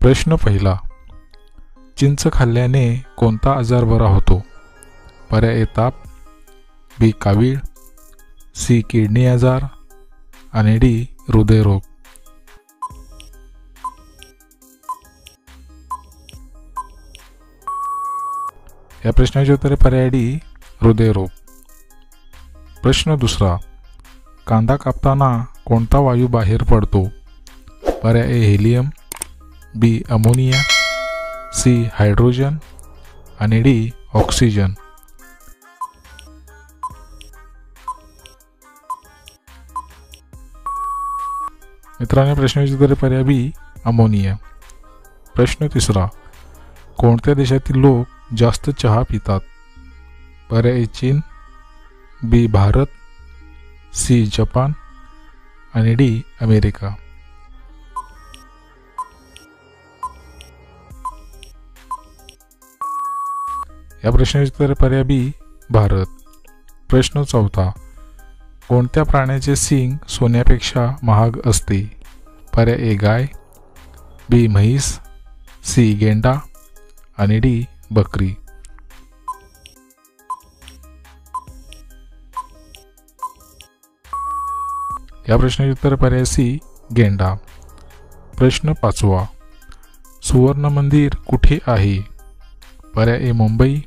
प्रश्न पहिला, चिंच खाल्ल्याने कोणता आजार बरा होतो? पर्याय ए ताप, बी कावीळ, सी किडनी आजार आणि डी हृदयरोग. या प्रश्नाचे उत्तर पर्याय डी हृदयरोग. प्रश्न दुसरा, कांदा कापताना कोणता वायू बाहेर पडतो? पर्याय ए हेलियम, बी अमोनिया, सी हायड्रोजन आणि डी ऑक्सिजन. मित्रांनो, प्रश्नाचे उत्तर पर्याय बी अमोनिया. प्रश्न तिसरा, कोणत्या देशातील लोक जास्त चहा पितात? पर्याय ए चीन, बी भारत, सी जपान आणि डी अमेरिका. या प्रश्नाचे उत्तर पर्याय बी भारत. प्रश्न चौथा, कोणत्या प्राण्याचे सींग सोन्यापेक्षा महाग असते? पर्याय ए गाय, बी म्हैस, सी गेंडा आणि डी बकरी. या प्रश्नाचे उत्तर पर्याय सी गेंडा. प्रश्न पाचवा, सुवर्ण मंदिर कुठे आहे? पर्याय ए मुंबई,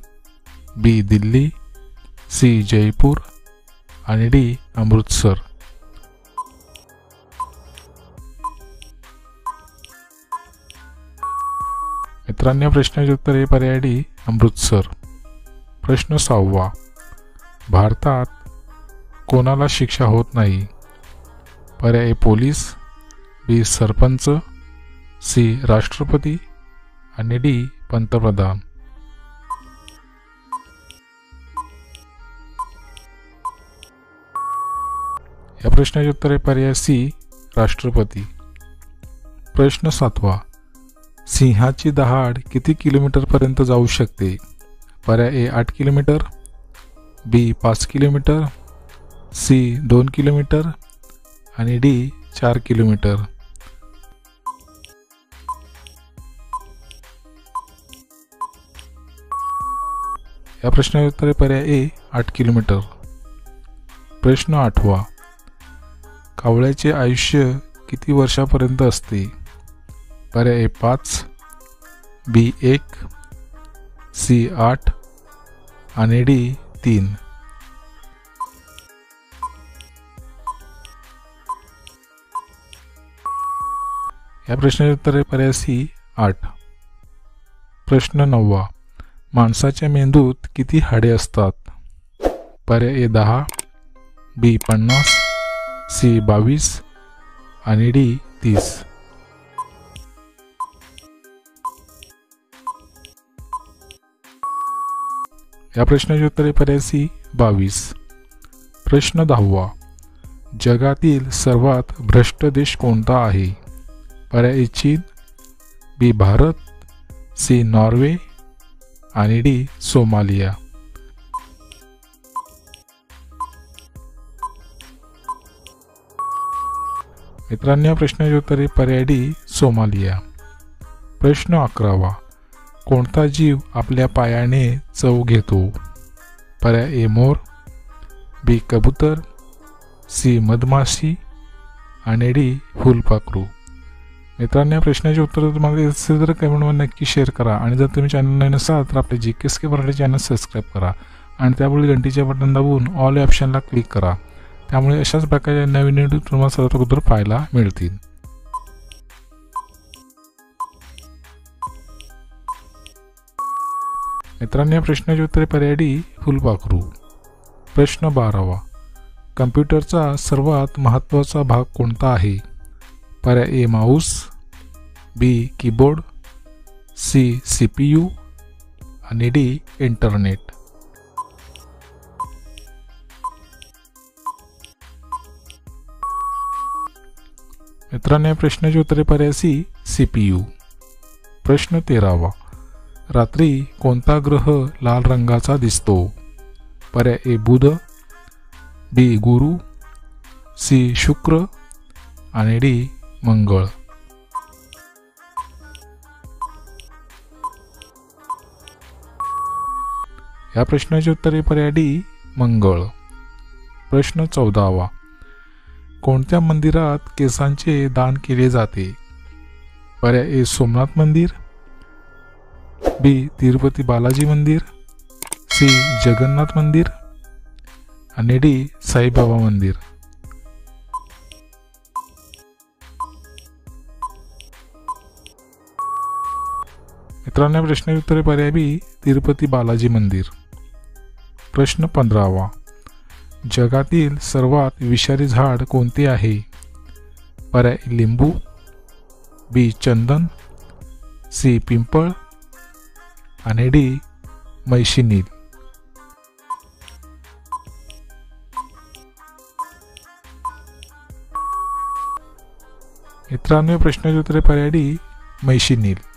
बी दिल्ली, सी जयपूर आणि डी अमृतसर. मित्रांनो, प्रश्नाचे उत्तर हे पर्याय डी अमृतसर. प्रश्न सहावा, भारतात कोणाला शिक्षा होत नाही? पर्याय ए पोलीस, बी सरपंच, सी राष्ट्रपती आणि डी पंतप्रधान. या प्रश्नाचे उत्तर आहे पर्याय सी राष्ट्रपती. प्रश्न सातवा, सिंहाची दहाड किती किलोमीटर पर्यंत जाऊ शकते? पर्याय ए 8 किलोमीटर, बी 5 किलोमीटर, सी 2 किलोमीटर आणि डी 4 किलोमीटर. या प्रश्नाचे उत्तर आहे पर्याय ए 8 किलोमीटर. प्रश्न आठवा, कावळ्याचे आयुष्य किती वर्षापर्यंत असते? पर्याय ए 5, बी 1, सी 8 आणि डी 3. या प्रश्नाचे उत्तर आहे पर्याय सी 8. प्रश्न 9, माणसाच्या मेंदूत किती हाडे असतात? पर्याय ए 10, बी 50, सी 22 आणि डी 30. या प्रश्नाचे उत्तर आहे पर्याय सी 22. प्रश्न 10, जगातील सर्वात भ्रष्ट देश कोणता आहे? पर्याय ए चीन, बी भारत, सी नॉर्वे आणि डी सोमालिया. मित्रांनो, या प्रश्नाचे उत्तर आहे पर्याय डी सोमालिया. प्रश्न 11, कोणता जीव आपल्या पायाने चव घेतो? पर्याय ए मोर, बी कबूतर, सी मधमाशी आणि डी फुलपाखरू. मित्रांनो, या प्रश्नाचे उत्तर तुम्हाला असेल तर कमेंटमध्ये नक्की शेअर करा आणि जर तुम्ही चॅनल नवीन असाल तर आपले GKSK मराठी चॅनल सबस्क्राईब करा आणि त्यापुढे घंटीचे बटन दाबून ऑल या ऑप्शनला क्लिक करा. त्यामुळे अशाच प्रकारचे नवीन व्हिडिओ तुम्हाला सर्वात अगोदर पाहायला मिळतील. मित्रांनो, या प्रश्नाचे उत्तर पर्याय डी फुलपाखरू. प्रश्न 12, कम्प्युटरचा सर्वात महत्त्वाचा भाग कोणता आहे? पर्याय ए माऊस, बी कीबोर्ड, सी CPU आणि डी इंटरनेट. मित्रांनो, या प्रश्नाचे उत्तर पर्याय सी CPU. प्रश्न 13, रात्री कोणता ग्रह लाल रंगाचा दिसतो? पर्याय ए बुध, बी गुरु, सी शुक्र आणि डी मंगळ. या प्रश्नाचे उत्तर आहे पर्याय डी मंगळ. प्रश्न 14वा. कोणत्या मंदिरात केसांचे दान केले जाते? पर्याय ए सोमनाथ मंदिर, बी तिरुपती बालाजी मंदिर, सी जगन्नाथ मंदिर आणि डी साईबाबा मंदिर. मित्रांनो या प्रश्नाचे उत्तर आहे पर्याय बी तिरुपती बालाजी मंदिर. प्रश्न 15वा. जगातील सर्वात विषारी झाड कोणते आहे? पर्याय लिंबू, बी चंदन, सी पिंपळ आणि डी मैशिनील. मित्रांनो प्रश्नाचे उत्तर पर्याय डी मैशिनील.